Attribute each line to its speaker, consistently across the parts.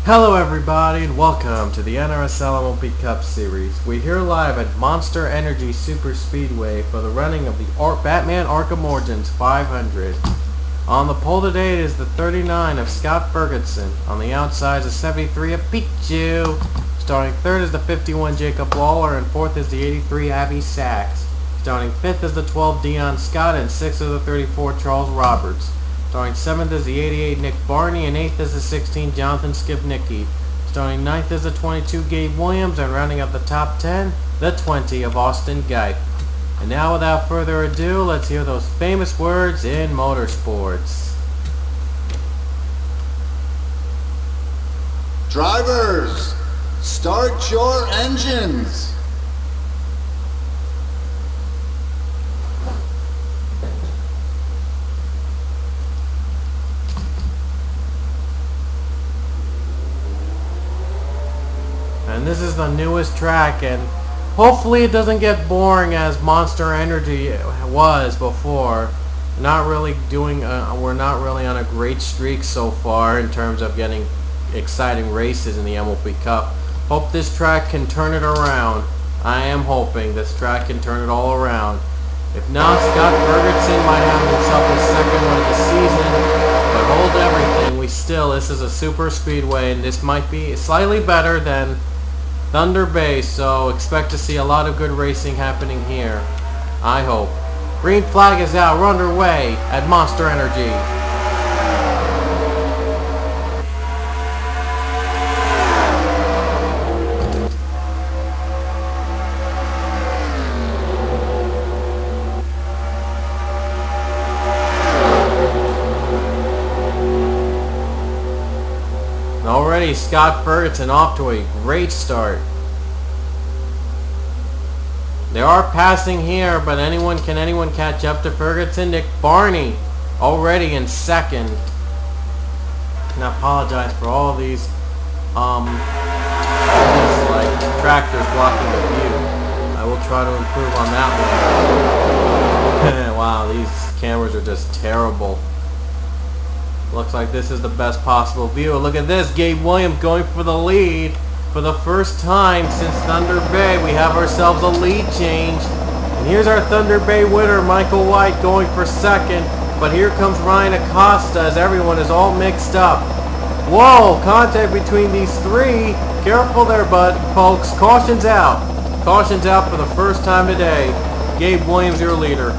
Speaker 1: Hello everybody and welcome to the NRSL MLP Cup Series. We're here live at Monster Energy Super Speedway for the running of the Batman Arkham Origins 500. On the pole today is the 39 of Scott Ferguson. On the outside is the 73 of Pichu. Starting third is the 51 Jacob Lawler and fourth is the 83 Abby Sachs. Starting fifth is the 12 Dion Scott and sixth is the 34 Charles Roberts. Starting 7th is the 88 Nick Barney and 8th is the 16 Jonathan Skibnicki. Starting 9th is the 22 Gabe Williams and rounding up the top 10, the 20 of Austin Geip. And now without further ado, let's hear those famous words in motorsports.
Speaker 2: Drivers, start your engines.
Speaker 1: And this is the newest track, and hopefully it doesn't get boring as Monster Energy was before. We're not really on a great streak so far in terms of getting exciting races in the MLP Cup. Hope this track can turn it around. I am hoping this track can turn it all around. If not, Scott Ferguson might have himself his second one of the season. But hold everything, this is a super speedway, and this might be slightly better than Thunder Bay, so expect to see a lot of good racing happening here. I hope. Green flag is out. We're underway at Monster Energy. Already Scott Ferguson off to a great start. They are passing here, but can anyone catch up to Ferguson? Nick Barney already in second. And I apologize for all these tractors blocking the view. I will try to improve on that one. Wow, these cameras are just terrible. Looks like this is the best possible view. Look at this, Gabe Williams going for the lead. For the first time since Thunder Bay, we have ourselves a lead change. And here's our Thunder Bay winner, Michael White, going for second. But here comes Ryan Acosta as everyone is all mixed up. Whoa, contact between these three. Careful there, folks. Caution's out. Caution's out for the first time today. Gabe Williams, your leader.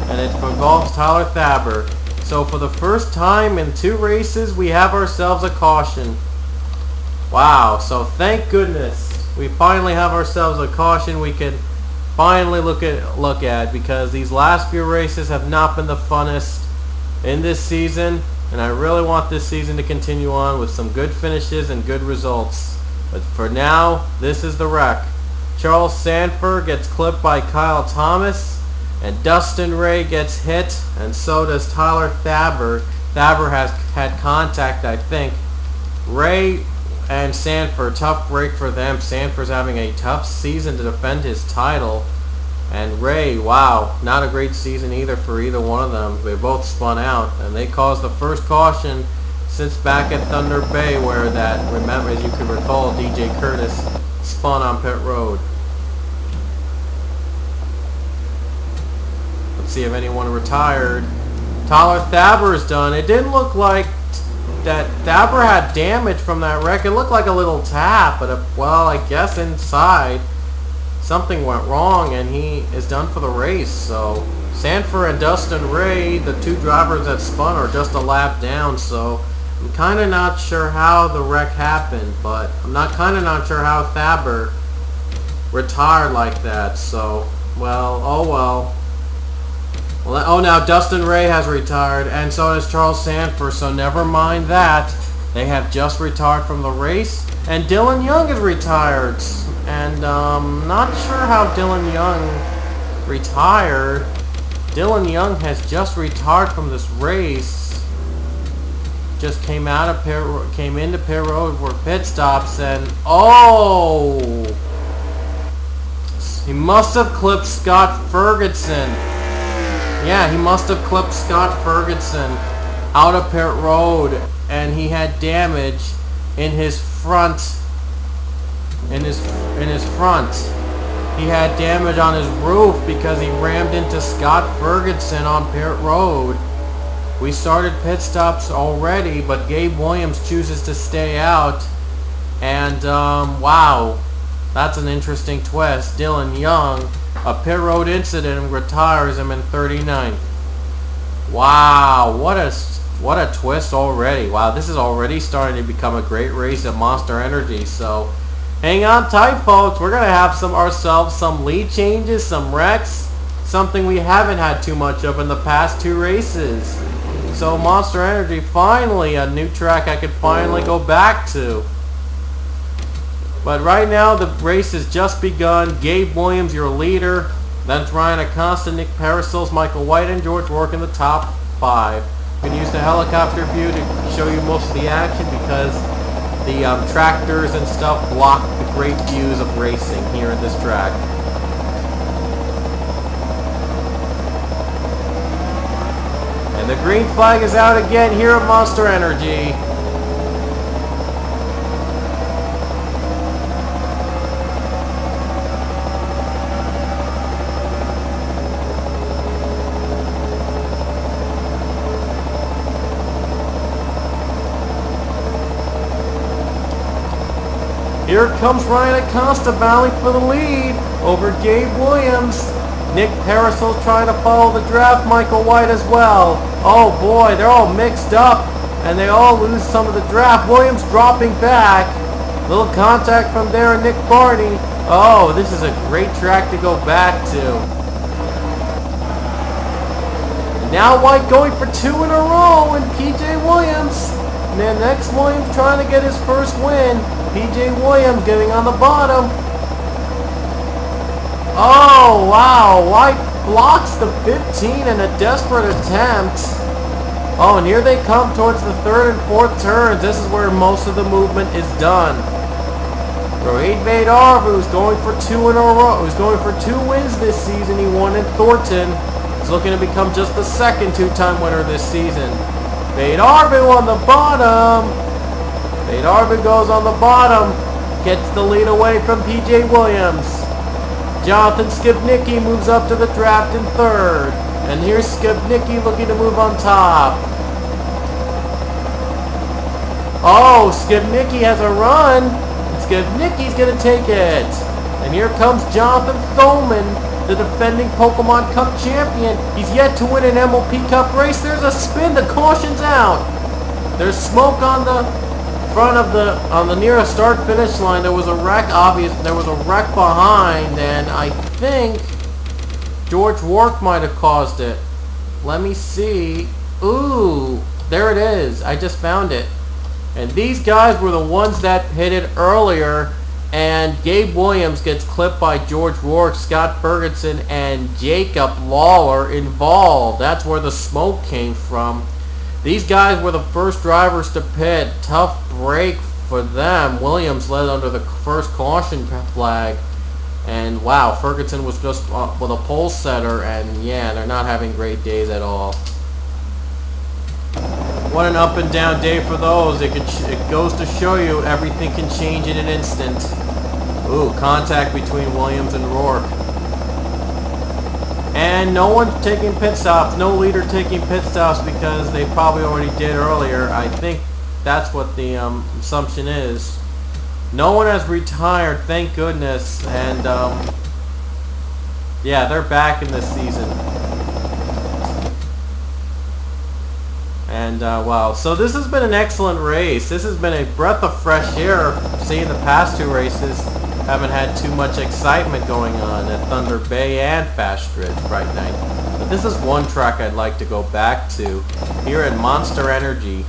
Speaker 1: And it involves Tyler Thaber. So for the first time in two races, we have ourselves a caution. Wow, so thank goodness we finally have ourselves a caution we can finally look at, because these last few races have not been the funnest in this season, and I really want this season to continue on with some good finishes and good results. But for now, this is the wreck. Charles Sanford gets clipped by Kyle Thomas. And Dustin Ray gets hit, and so does Tyler Thaber. Thaber has had contact, I think. Ray and Sanford, tough break for them. Sanford's having a tough season to defend his title. And Ray, wow, not a great season either for either one of them. They both spun out, and they caused the first caution since back at Thunder Bay, where remember, as you can recall, DJ Curtis spun on pit road. See if anyone retired. Tyler Thaber is done. It didn't look like that Thaber had damage from that wreck. It looked like a little tap, but well, I guess inside something went wrong and he is done for the race. So Sanford and Dustin Ray, the two drivers that spun, are just a lap down. So I'm kind of not sure how the wreck happened, but I'm not sure how Thaber retired like that. So well, oh well. Oh, now Dustin Ray has retired, and so does Charles Sanford, so never mind that. They have just retired from the race, and Dylan Young is retired. And not sure how Dylan Young retired. Dylan Young has just retired from this race. Just came into pit road for pit stops, and oh! He must have clipped Scott Ferguson. Yeah, he must have clipped Scott Ferguson out of pit road, and he had damage in his front. In his front. He had damage on his roof because he rammed into Scott Ferguson on pit road. We started pit stops already, but Gabe Williams chooses to stay out. And wow, that's an interesting twist. Dylan Young, a pit road incident, retires him in 39th. Wow, what a twist already. Wow, this is already starting to become a great race at Monster Energy. So hang on tight, folks. We're going to have ourselves some lead changes, some wrecks, something we haven't had too much of in the past 2 races. So Monster Energy, finally a new track I could finally go back to. But right now the race has just begun. Gabe Williams, your leader. Then Ryan Acosta, Nick Parasols, Michael White, and George Rourke in the top 5. You can use the helicopter view to show you most of the action because the tractors and stuff block the great views of racing here at this track. And the green flag is out again here at Monster Energy. Here comes Ryan Acosta battling for the lead over Gabe Williams. Nick Parasol's trying to follow the draft, Michael White as well. Oh boy, they're all mixed up and they all lose some of the draft. Williams dropping back. Little contact from there, Nick Barney. Oh, this is a great track to go back to. And now White going for 2 in a row and PJ Williams. And then next Williams trying to get his first win. PJ Williams getting on the bottom. Oh, wow. White blocks the 15 in a desperate attempt. Oh, and here they come towards the 3rd and 4th turns. This is where most of the movement is done. Rohit Vedar, who's going for 2 in a row, who's going for 2 wins this season. He won in Thornton. He's looking to become just the 2nd 2-time winner this season. Vedar on the bottom. Vedar goes on the bottom. Gets the lead away from PJ Williams. Jonathan Skibnicki moves up to the draft in 3rd. And here's Skibnicki looking to move on top. Oh, Skibnicki has a run. Skibnicki's going to take it. And here comes Jonathan Thoman, the defending Pokemon Cup champion. He's yet to win an MLP Cup race. There's a spin. The caution's out. There's smoke on the front of on the nearest start finish line. There was a wreck. There was a wreck behind, and I think George Rourke might have caused it. Let me see. Ooh, there it is. I just found it. And these guys were the ones that pitted earlier, and Gabe Williams gets clipped by George Rourke, Scott Ferguson, and Jacob Lawler involved. That's where the smoke came from. These guys were the first drivers to pit. Tough break for them. Williams led under the first caution flag. And wow, Ferguson was just with a pole setter, and yeah, they're not having great days at all. What an up and down day for those. It goes to show you everything can change in an instant. Ooh, contact between Williams and Rourke. And no one's taking pit stops, no leader taking pit stops because they probably already did earlier. I think that's what the assumption is. No one has retired, thank goodness. And yeah, they're back in this season. And wow, so this has been an excellent race. This has been a breath of fresh air. Seeing the past 2 races, haven't had too much excitement going on at Thunder Bay and Fast Ridge Fright Night. But this is one track I'd like to go back to here at Monster Energy.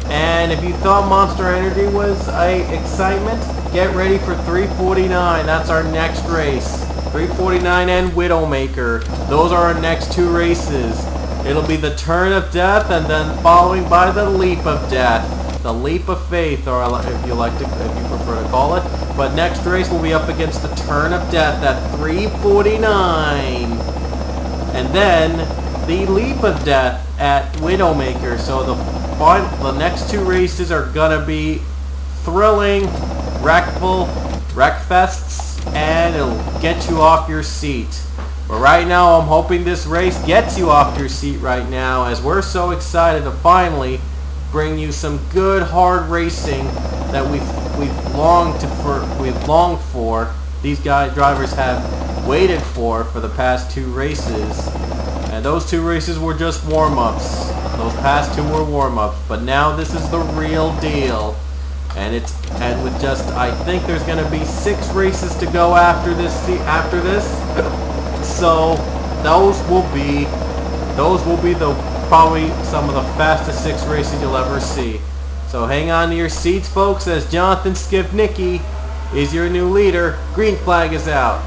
Speaker 1: And if you thought Monster Energy was excitement, get ready for 349. That's our next race. 349 and Widowmaker. Those are our next 2 races. It'll be the Turn of Death and then following by the Leap of Death. The Leap of Faith, or if you prefer to call it. But next race will be up against the Turn of Death at 349. And then the Leap of Death at Widowmaker. So the the next two races are gonna be thrilling, wreckfests, and it'll get you off your seat. But right now, I'm hoping this race gets you off your seat right now, as we're so excited to finally bring you some good hard racing that we've longed for. These drivers have waited for the past two races, and those two races were just warm-ups. Those past two were warm-ups, but now this is the real deal. And with just, I think there's going to be 6 races to go after this. So those will be probably some of the fastest 6 races you'll ever see. So hang on to your seats, folks, as Jonathan Skivnicki is your new leader. Green flag is out.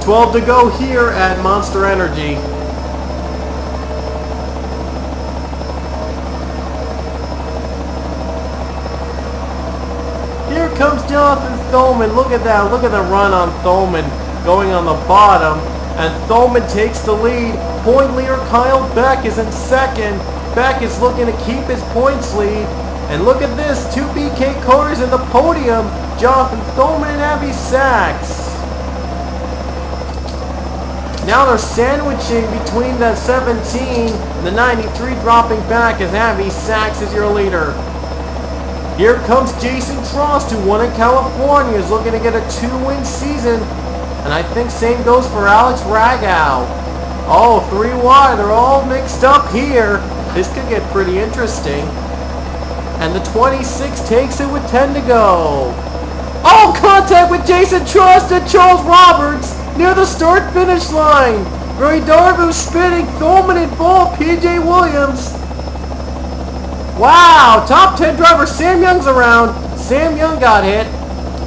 Speaker 1: $12 to go here at Monster Energy. Here comes Jonathan Thoman. Look at that. Look at the run on Thoman going on the bottom. And Thoman takes the lead. Point leader Kyle Beck is in second. Beck is looking to keep his points lead. And look at this. 2 BK cars in the podium. Jonathan Thoman and Abby Sachs. Now they're sandwiching between the 17 and the 93, dropping back as Abby Sachs is your leader. Here comes Jason Trost, who won in California, is looking to get a 2-win season. And I think same goes for Alex Ragow. Oh, 3 wide. They're all mixed up here. This could get pretty interesting. And the 26 takes it with 10 to go. Oh, contact with Jason Trost and Charles Roberts near the start-finish line. Roy Darbu spinning, Thoman involved, PJ Williams. Wow, top 10 driver Sam Young's around. Sam Young got hit.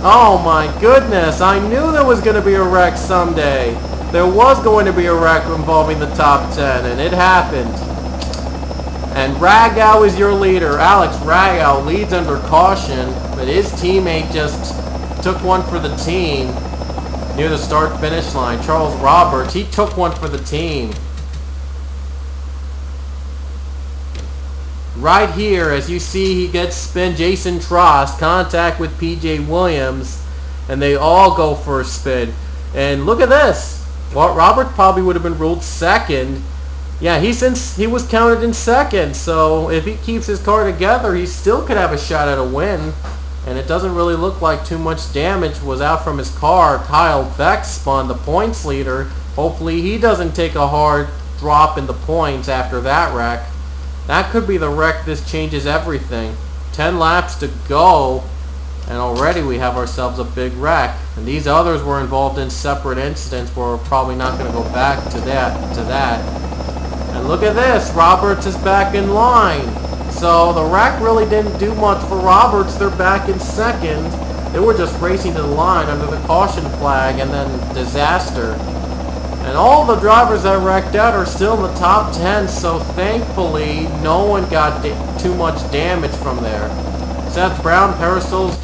Speaker 1: Oh my goodness, I knew there was going to be a wreck someday. There was going to be a wreck involving the top 10, and it happened. And Ragow is your leader. Alex Ragow leads under caution, but his teammate just took one for the team near the start-finish line. Charles Roberts, he took one for the team. Right here, as you see, he gets spin. Jason Trost, contact with PJ Williams, and they all go for a spin. And look at this. Well, Roberts probably would have been ruled second. Yeah, he was counted in second, so if he keeps his car together, he still could have a shot at a win. And it doesn't really look like too much damage was out from his car. Kyle Beck spun, the points leader. Hopefully he doesn't take a hard drop in the points after that wreck. That could be the wreck. This changes everything. 10 laps to go, and already we have ourselves a big wreck. And these others were involved in separate incidents where we're probably not going to go back to that. And look at this. Roberts is back in line. So the wreck really didn't do much for Roberts. They're back in second. They were just racing to the line under the caution flag, and then disaster. And all the drivers that wrecked out are still in the top 10, so thankfully no one got too much damage from there. Seth Brown, Parasols,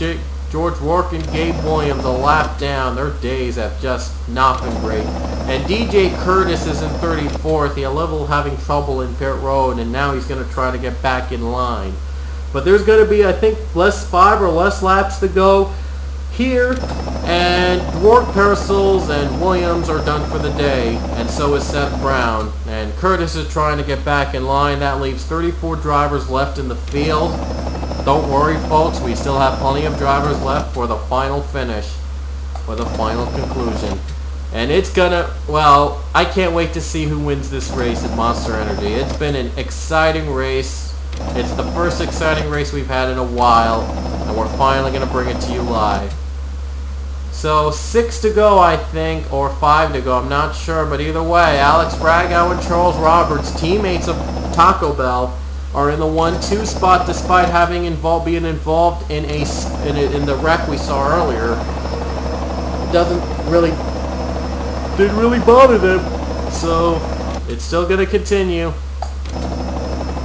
Speaker 1: George Rourke, and Gabe Williams a lap down. Their days have just not been great. And DJ Curtis is in 34th. He had a little having trouble in pit road, and now he's going to try to get back in line. But there's going to be, I think, 5 or less laps to go here, and Rourke, Parasols, and Williams are done for the day, and so is Seth Brown. And Curtis is trying to get back in line. That leaves 34 drivers left in the field. Don't worry, folks, we still have plenty of drivers left for the final finish, for the final conclusion. And it's gonna, well, I can't wait to see who wins this race at Monster Energy. It's been an exciting race. It's the first exciting race we've had in a while, and we're finally gonna bring it to you live. So 6 to go, I think, or 5 to go, I'm not sure, but either way, Alex Ragow and Charles Roberts, teammates of Taco Bell, are in the 1-2 spot despite having being involved in the wreck we saw earlier. It didn't really bother them, so it's still going to continue.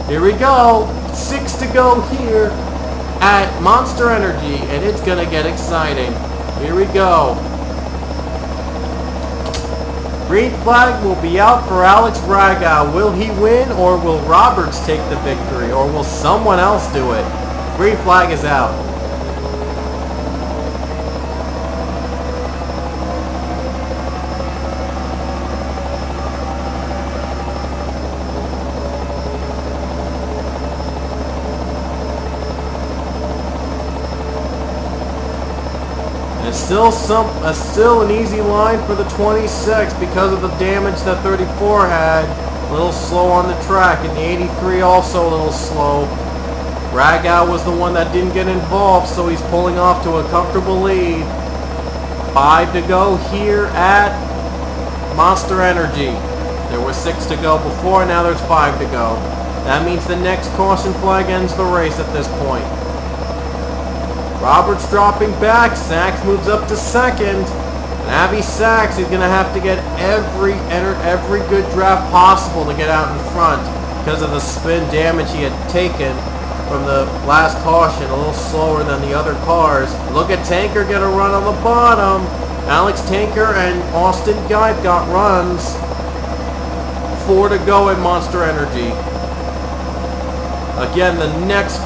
Speaker 1: Here we go, 6 to go here at Monster Energy, and it's going to get exciting. Here we go. Green flag will be out for Alex Raga. Will he win, or will Roberts take the victory, or will someone else do it? Green flag is out. Still an easy line for the 26 because of the damage that 34 had. A little slow on the track, and the 83 also a little slow. Ragow was the one that didn't get involved, so he's pulling off to a comfortable lead. 5 to go here at Monster Energy. There was 6 to go before, now there's 5 to go. That means the next caution flag ends the race at this point. Roberts dropping back. Sachs moves up to second. And Avi Sachs is going to have to get every good draft possible to get out in front because of the spin damage he had taken from the last caution. A little slower than the other cars. Look at Tanker get a run on the bottom. Alex Tanker and Austin Geib got runs. 4 to go at Monster Energy. Again, the next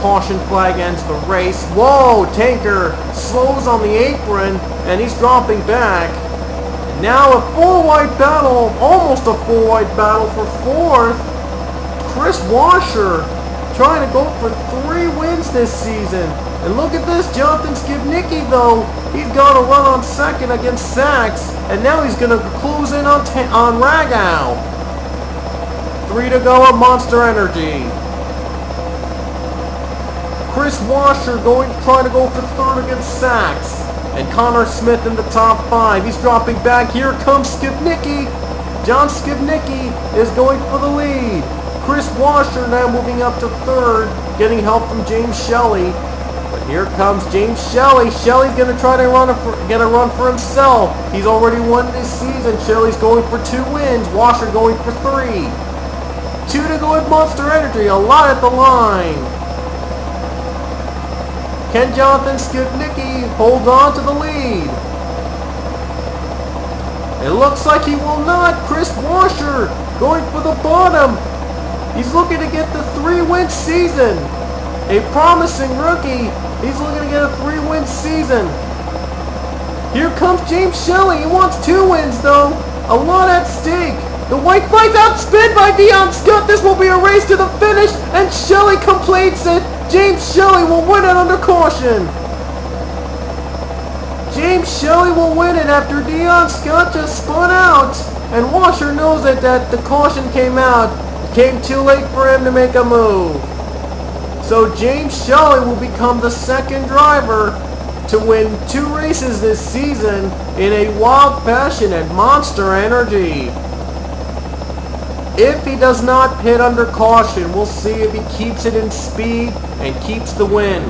Speaker 1: caution flag ends the race. Whoa, Tanker slows on the apron, and he's dropping back. Now a full white battle, almost a full white battle for 4th. Chris Washer trying to go for 3 wins this season. And look at this, Jonathan Skibnicki though. He's got a run on 2nd against Sachs, and now he's going to close in on Ragow. 3 to go at Monster Energy. Chris Washer trying to go for 3rd against Sachs. And Connor Smith in the top 5. He's dropping back. Here comes Skibnicki. John Skibnicki is going for the lead. Chris Washer now moving up to 3rd, getting help from James Shelley. But here comes James Shelley. Shelley's going to try to get a run for himself. He's already won this season. Shelley's going for 2 wins. Washer going for 3. 2 to go at Monster Energy. A lot at the line. Can Jonathan Skibnicki hold on to the lead? It looks like he will not. Chris Washer going for the bottom. He's looking to get the 3-win season. A promising rookie. He's looking to get a 3-win season. Here comes James Shelley. He wants 2 wins though. A lot at stake. The white flag's outspin by Dion Scott. This will be a race to the finish, and Shelley completes it. James Shelley will win it under caution. James Shelley will win it after Dion Scott just spun out. And Washer knows that the caution came out. It came too late for him to make a move. So James Shelley will become the 2nd driver to win 2 races this season in a wild fashion at Monster Energy. If he does not pit under caution, we'll see if he keeps it in speed and keeps the win.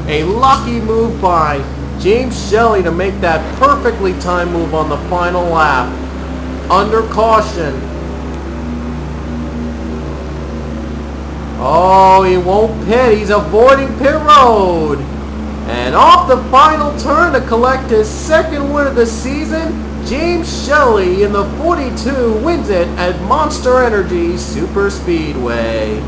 Speaker 1: A lucky move by James Shelley to make that perfectly timed move on the final lap. Under caution. Oh, he won't pit. He's avoiding pit road. And off the final turn to collect his 2nd win of the season, James Shelley in the 42 wins it at Monster Energy Super Speedway.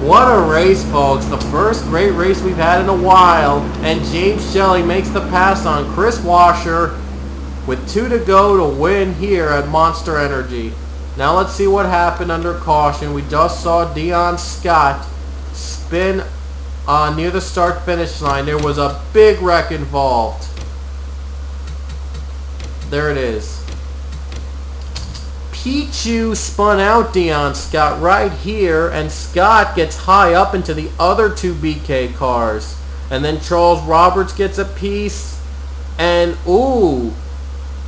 Speaker 1: What a race, folks. The first great race we've had in a while. And James Shelley makes the pass on Chris Washer with 2 to go to win here at Monster Energy. Now let's see what happened under caution. We just saw Dion Scott spin near the start-finish line. There was a big wreck involved. There it is. Pichu spun out Dion Scott right here, and Scott gets high up into the other 2 BK cars. And then Charles Roberts gets a piece, and ooh,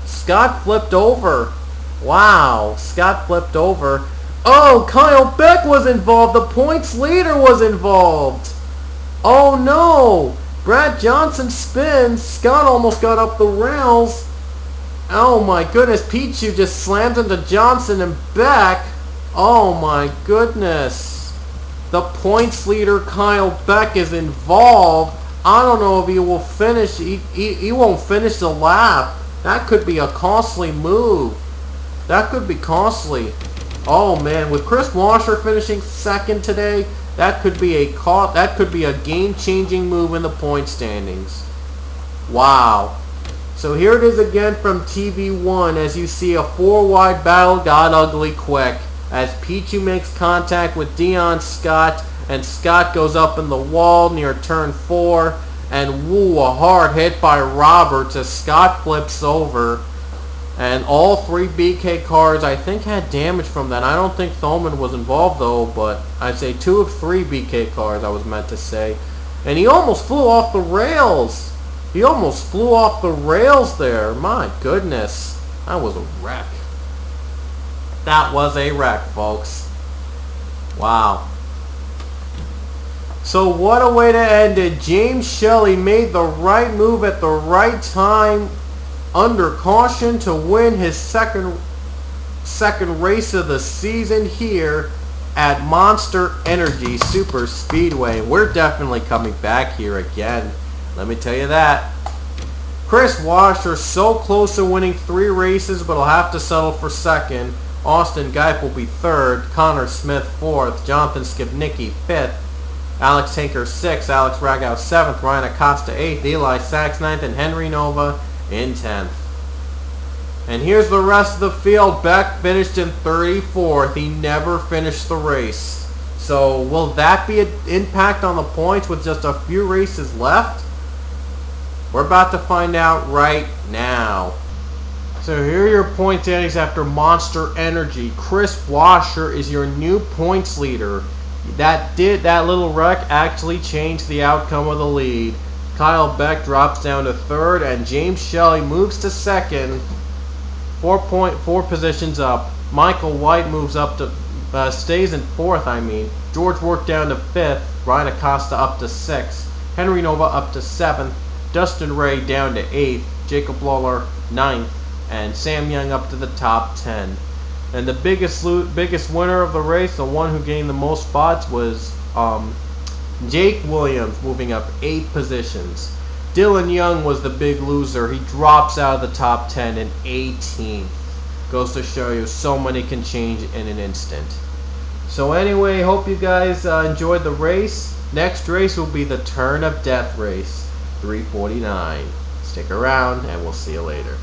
Speaker 1: Scott flipped over. Wow, Scott flipped over. Oh, Kyle Beck was involved. The points leader was involved. Oh no! Brad Johnson spins. Scott almost got up the rails. Oh my goodness. Pichu just slams into Johnson and Beck. Oh my goodness. The points leader, Kyle Beck, is involved. I don't know if he will finish. He won't finish the lap. That could be a costly move. That could be costly. Oh man, with Chris Washer finishing second today, that could be a game-changing move in the point standings. Wow. So here it is again from TV1 as you see a 4-wide battle got ugly quick as Pichu makes contact with Dion Scott and Scott goes up in the wall near turn 4 and woo, a hard hit by Roberts as Scott flips over. And all 3 BK cars, I think, had damage from that. I don't think Thoman was involved, though, but I'd say 2 of 3 BK cars, I was meant to say. And he almost flew off the rails. He almost flew off the rails there. My goodness. That was a wreck. That was a wreck, folks. Wow. So what a way to end it. James Shelley made the right move at the right time under caution to win his second race of the season here at Monster Energy Super Speedway. We're definitely coming back here again. Let me tell you that. Chris Washer so close to winning 3 races, but he'll have to settle for second. Austin Geip will be third. Connor Smith fourth. Jonathan Skibnicki fifth. Alex Tinker 6th, Alex Ragow 7th, Ryan Acosta 8th, Eli Sachs 9th, and Henry Nova in 10th. And here's the rest of the field. Beck finished in 34th. He never finished the race. So will that be an impact on the points with just a few races left? We're about to find out right now. So here are your point standings after Monster Energy. Chris Washer is your new points leader. That little wreck actually changed the outcome of the lead. Kyle Beck drops down to third, and James Shelley moves to second, 4 positions up. Michael White moves up to stays in fourth. George Work down to fifth. Ryan Acosta up to sixth. Henry Nova up to seventh. Dustin Ray down to eighth. Jacob Lawler ninth, and Sam Young up to the top 10. And the biggest winner of the race, the one who gained the most spots, was Jake Williams, moving up 8 positions. Dylan Young was the big loser. He drops out of the top 10 in 18th. Goes to show you, so many can change in an instant. So anyway, hope you guys enjoyed the race. Next race will be the Turn of Death race, 349. Stick around, and we'll see you later.